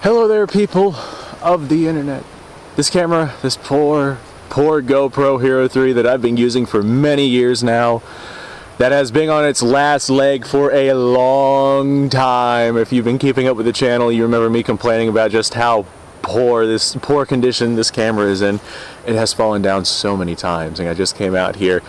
Hello there, people of the internet. This camera, this poor GoPro Hero 3 that I've been using for many years now, that has been on its last leg for a long time. If you've been keeping up with the channel, you remember me complaining about just how poor condition this camera is in. It has fallen down so many times, and I just came out here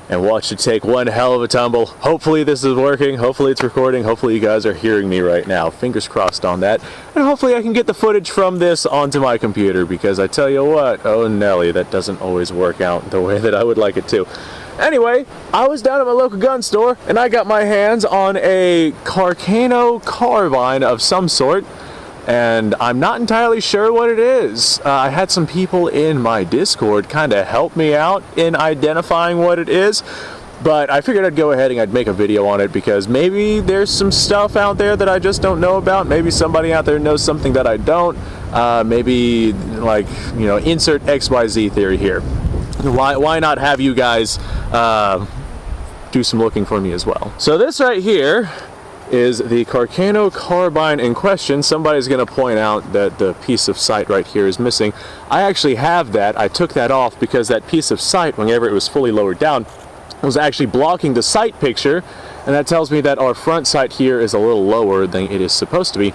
and watched it take one hell of a tumble. Hopefully this is working, hopefully it's recording, hopefully you guys are hearing me right now. Fingers crossed on that. And hopefully I can get the footage from this onto my computer, because I tell you what, oh Nelly, that doesn't always work out the way that I would like it to. Anyway, I was down at my local gun store and I got my hands on a Carcano Carbine of some sort, and I'm not entirely sure what it is. I had some people in my Discord kind of help me out in identifying what it is, but I figured I'd go ahead and I'd make a video on it, because maybe there's some stuff out there that I just don't know about. Maybe somebody out there knows something that I don't. Maybe, like, you know, insert XYZ theory here. Why not have you guys do some looking for me as well? So this right here is the Carcano Carbine in question. Somebody's going to point out that the piece of sight right here is missing. I actually have that. I took that off because that piece of sight, whenever it was fully lowered down, was actually blocking the sight picture, and that tells me that our front sight here is a little lower than it is supposed to be.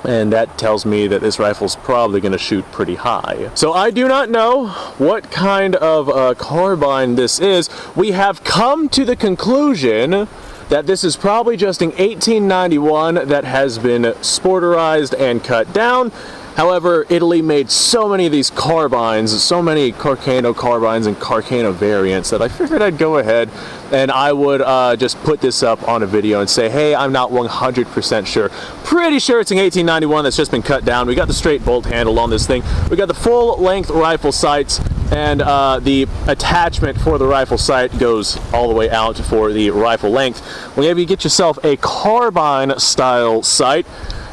And that tells me that this rifle's probably going to shoot pretty high. So I do not know what kind of carbine this is. We have come to the conclusion that this is probably just an 1891 that has been sporterized and cut down. However, Italy made so many of these carbines, so many Carcano carbines and Carcano variants, that I figured I'd go ahead and I would just put this up on a video and say, hey, I'm not 100% sure. Pretty sure it's an 1891 that's just been cut down. We got the straight bolt handle on this thing. We got the full length rifle sights, and the attachment for the rifle sight goes all the way out for the rifle length. Whenever you get yourself a carbine style sight,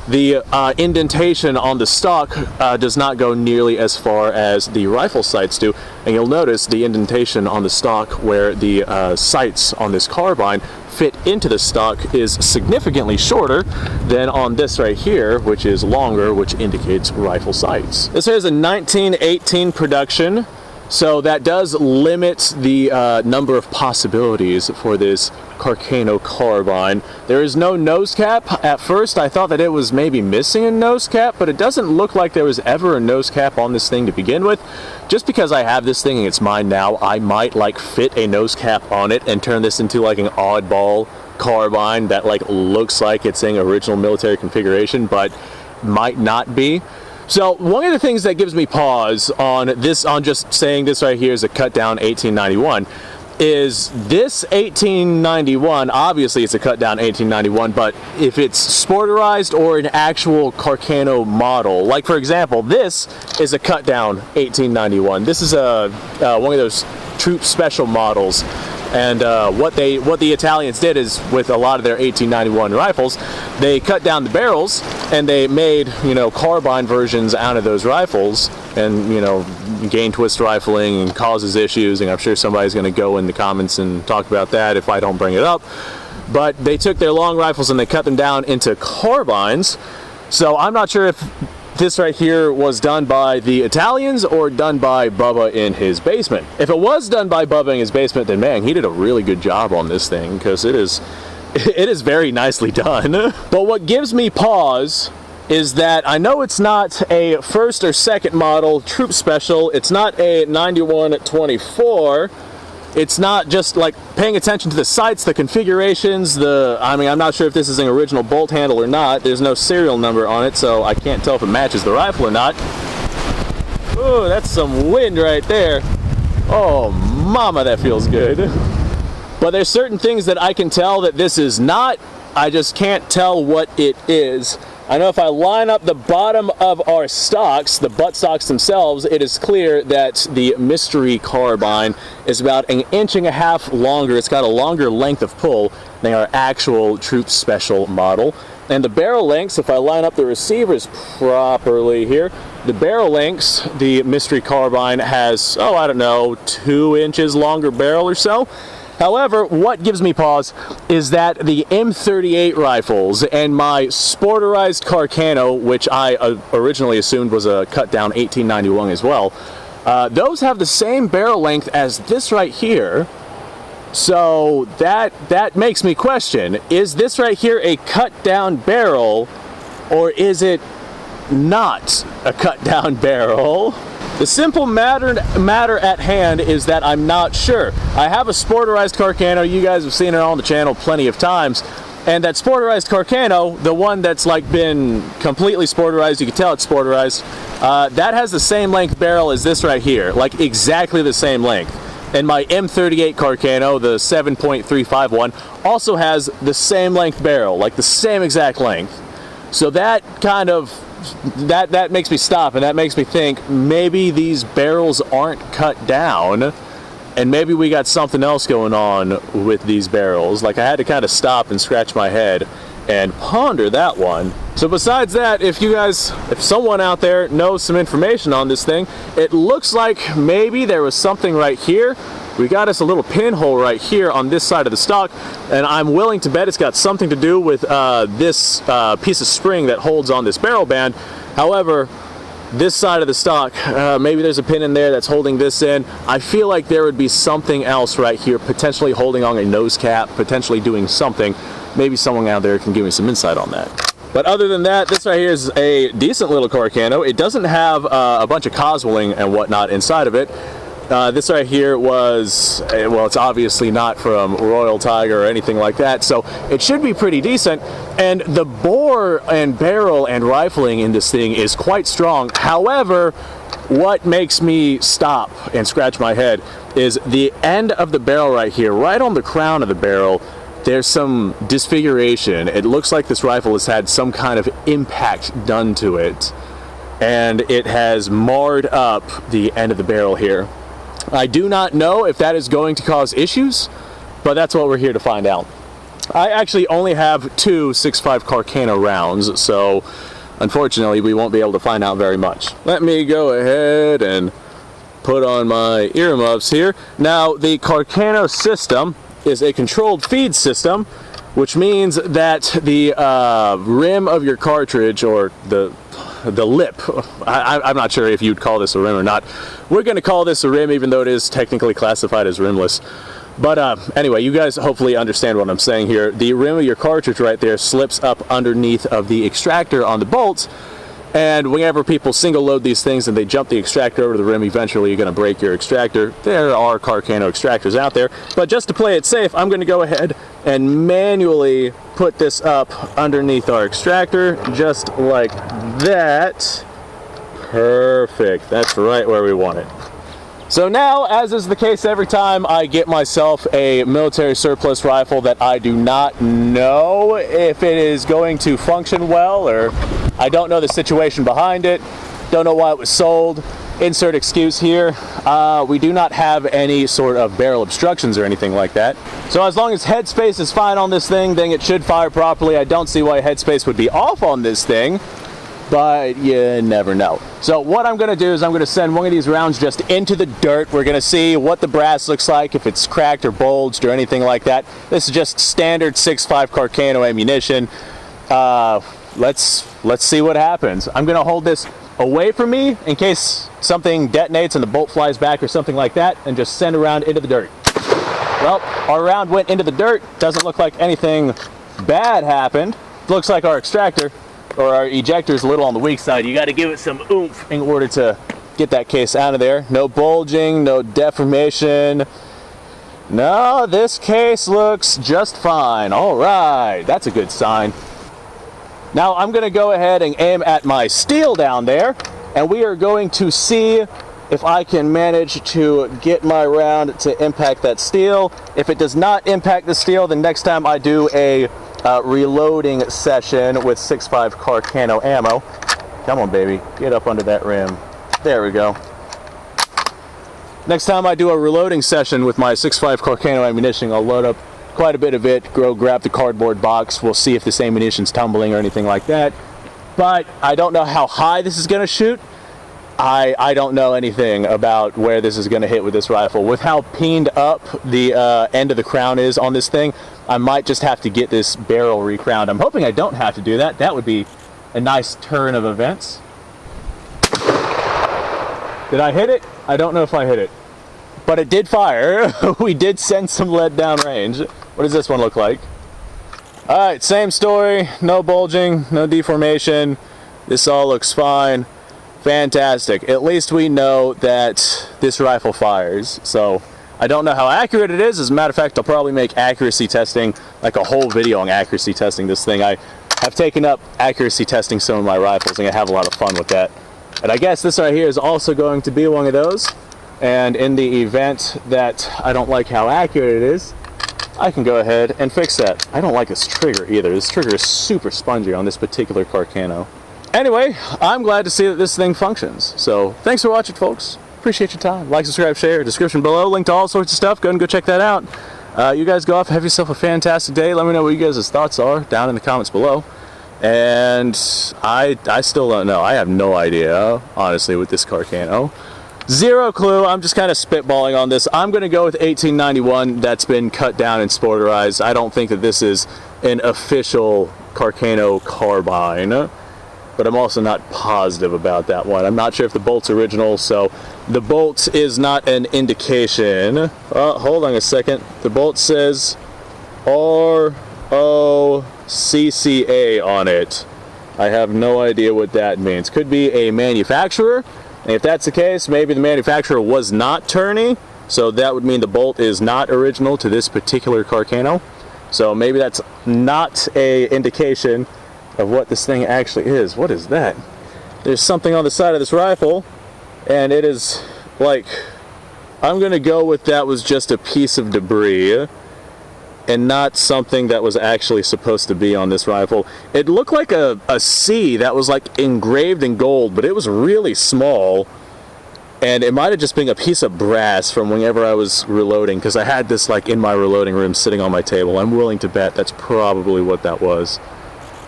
the indentation on the stock does not go nearly as far as the rifle sights do, and you'll notice the indentation on the stock where the sights on this carbine fit into the stock is significantly shorter than on this right here, which is longer, which indicates rifle sights. This here is a 1918 production, so that does limit the number of possibilities for this Carcano carbine. There is no nose cap. At first I thought that it was maybe missing a nose cap, but it doesn't look like there was ever a nose cap on this thing to begin with. Just because I have this thing and it's mine now, I might like fit a nose cap on it and turn this into like an oddball carbine that like looks like it's in original military configuration, but might not be. So one of the things that gives me pause on this, on just saying this right here is a cut down 1891, is this 1891, obviously it's a cut down 1891, but if it's sporterized or an actual Carcano model, like for example, this is a cut down 1891. This is a one of those troop special models. And what the Italians did is, with a lot of their 1891 rifles, they cut down the barrels and they made, you know, carbine versions out of those rifles, and, you know, gain twist rifling and causes issues, and I'm sure somebody's going to go in the comments and talk about that if I don't bring it up. But they took their long rifles and they cut them down into carbines. So I'm not sure if this right here was done by the Italians or done by Bubba in his basement. If it was done by Bubba in his basement, then man, he did a really good job on this thing, because it is very nicely done. But what gives me pause is that I know it's not a first or second model troop special. It's not a 9124. It's not just like paying attention to the sights, the configurations, I mean, I'm not sure if this is an original bolt handle or not. There's no serial number on it, so I can't tell if it matches the rifle or not. Ooh, that's some wind right there. Oh, mama, that feels good. But there's certain things that I can tell that this is not. I just can't tell what it is. I know if I line up the bottom of our stocks, the butt stocks themselves, it is clear that the mystery carbine is about 1.5 inches longer. It's got a longer length of pull than our actual troop special model. And the barrel lengths, if I line up the receivers properly here, the barrel lengths, the mystery carbine has, oh, I don't know, 2 inches longer barrel or so. However, what gives me pause is that the M38 rifles and my sporterized Carcano, which I originally assumed was a cut down 1891 as well, those have the same barrel length as this right here. So that makes me question, is this right here a cut down barrel, or is it not a cut down barrel? The simple matter at hand is that I'm not sure. I have a sporterized Carcano. You guys have seen it on the channel plenty of times. And that sporterized Carcano, the one that's like been completely sporterized, you can tell it's sporterized, that has the same length barrel as this right here, like exactly the same length. And my M38 Carcano, the 7.351, also has the same length barrel, like the same exact length. So that kind of, that makes me stop, and that makes me think maybe these barrels aren't cut down, and maybe we got something else going on with these barrels. Like, I had to kind of stop and scratch my head and ponder that one. So besides that, if someone out there knows some information on this thing, it looks like maybe there was something right here. We got us a little pinhole right here on this side of the stock, and I'm willing to bet it's got something to do with this piece of spring that holds on this barrel band. However, this side of the stock, maybe there's a pin in there that's holding this in. I feel like there would be something else right here, potentially holding on a nose cap, potentially doing something. Maybe someone out there can give me some insight on that. But other than that, this right here is a decent little Carcano. It doesn't have a bunch of coswelling and whatnot inside of it. This right here was, well, it's obviously not from Royal Tiger or anything like that, so it should be pretty decent. And the bore and barrel and rifling in this thing is quite strong. However, what makes me stop and scratch my head is the end of the barrel right here, right on the crown of the barrel. There's some disfiguration. It looks like this rifle has had some kind of impact done to it, and it has marred up the end of the barrel here. I do not know if that is going to cause issues, but that's what we're here to find out. I actually only have two 6.5 Carcano rounds, so unfortunately we won't be able to find out very much. Let me go ahead and put on my earmuffs here. Now, the Carcano system is a controlled feed system, which means that the rim of your cartridge, or the lip, I'm not sure if you'd call this a rim or not. We're going to call this a rim, even though it is technically classified as rimless. But anyway, you guys hopefully understand what I'm saying here. The rim of your cartridge right there slips up underneath of the extractor on the bolts, and whenever people single load these things and they jump the extractor over the rim, eventually you're going to break your extractor. There are Carcano extractors out there, but just to play it safe, I'm going to go ahead and manually put this up underneath our extractor, just like that. Perfect. That's right where we want it. So now, as is the case every time I get myself a military surplus rifle that I do not know if it is going to function well, or I don't know the situation behind it, don't know why it was sold, insert excuse here, we do not have any sort of barrel obstructions or anything like that. So as long as headspace is fine on this thing, then it should fire properly. I don't see why headspace would be off on this thing, but you never know. So what I'm going to do is I'm going to send one of these rounds just into the dirt. We're going to see what the brass looks like, if it's cracked or bulged or anything like that. This is just standard 6.5 Carcano ammunition. Let's see what happens. I'm going to hold this away from me in case something detonates and the bolt flies back or something like that, and just send a round into the dirt. Well, our round went into the dirt. Doesn't look like anything bad happened. Looks like our extractor or our ejector is a little on the weak side. You got to give it some oomph in order to get that case out of there. No bulging, no deformation. No, this case looks just fine. All right, that's a good sign. Now I'm going to go ahead and aim at my steel down there, and we are going to see if I can manage to get my round to impact that steel. If it does not impact the steel, then next time I do a reloading session with 6.5 Carcano ammo. Come on, baby, get up under that rim. There we go. Next time I do a reloading session with my 6.5 Carcano ammunition, I'll load up quite a bit of it, go grab the cardboard box. We'll see if this ammunition's tumbling or anything like that. But I don't know how high this is going to shoot. I don't know anything about where this is going to hit with this rifle. With how peened up the end of the crown is on this thing, I might just have to get this barrel recrowned. I'm hoping I don't have to do that. That would be a nice turn of events. Did I hit it? I don't know if I hit it. But it did fire. We did send some lead down range. What does this one look like? Alright, same story. No bulging, no deformation. This all looks fine. Fantastic. At least we know that this rifle fires. So I don't know how accurate it is. As a matter of fact, I'll probably make accuracy testing, like a whole video on accuracy testing this thing. I have taken up accuracy testing some of my rifles and I have a lot of fun with that. And I guess this right here is also going to be one of those. And in the event that I don't like how accurate it is, I can go ahead and fix that. I don't like this trigger either. This trigger is super spongy on this particular Carcano. Anyway, I'm glad to see that this thing functions. So thanks for watching, folks. Appreciate your time. Like, subscribe, share. Description below. Link to all sorts of stuff. Go and go check that out. You guys go off. Have yourself a fantastic day. Let me know what you guys' thoughts are down in the comments below. And I still don't know. I have no idea, honestly, with this Carcano. Zero clue. I'm just kind of spitballing on this. I'm going to go with 1891. That's been cut down and sporterized. I don't think that this is an official Carcano Carbine. But I'm also not positive about that one. I'm not sure if the bolt's original, so the bolt is not an indication. Hold on a second. The bolt says ROCCA on it. I have no idea what that means. Could be a manufacturer, and if that's the case, maybe the manufacturer was not turny, so that would mean the bolt is not original to this particular Carcano. So maybe that's not a indication of what this thing actually is. What is that? There's something on the side of this rifle, and it is like, I'm gonna go with that was just a piece of debris and not something that was actually supposed to be on this rifle. It looked like a C that was like engraved in gold, but it was really small, and it might have just been a piece of brass from whenever I was reloading, because I had this like in my reloading room sitting on my table. I'm willing to bet that's probably what that was.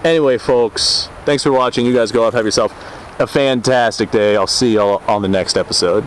Anyway, folks, thanks for watching. You guys go off, have yourself a fantastic day. I'll see y'all on the next episode.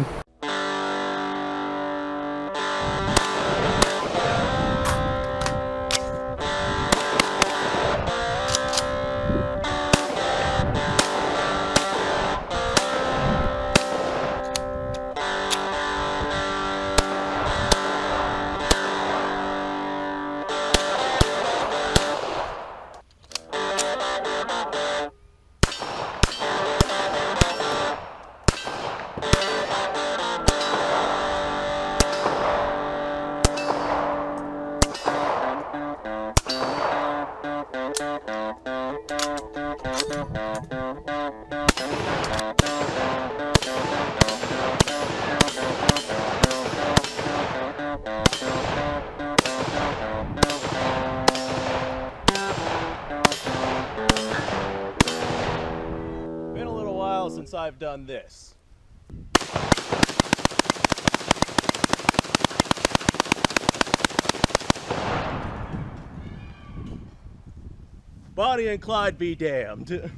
Since I've done this. Bonnie and Clyde be damned.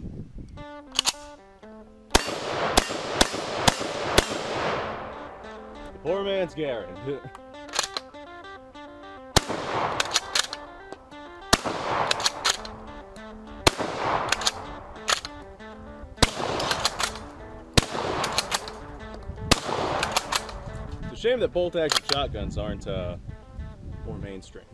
Poor man's Garen. It's a shame that bolt-action shotguns aren't more mainstream.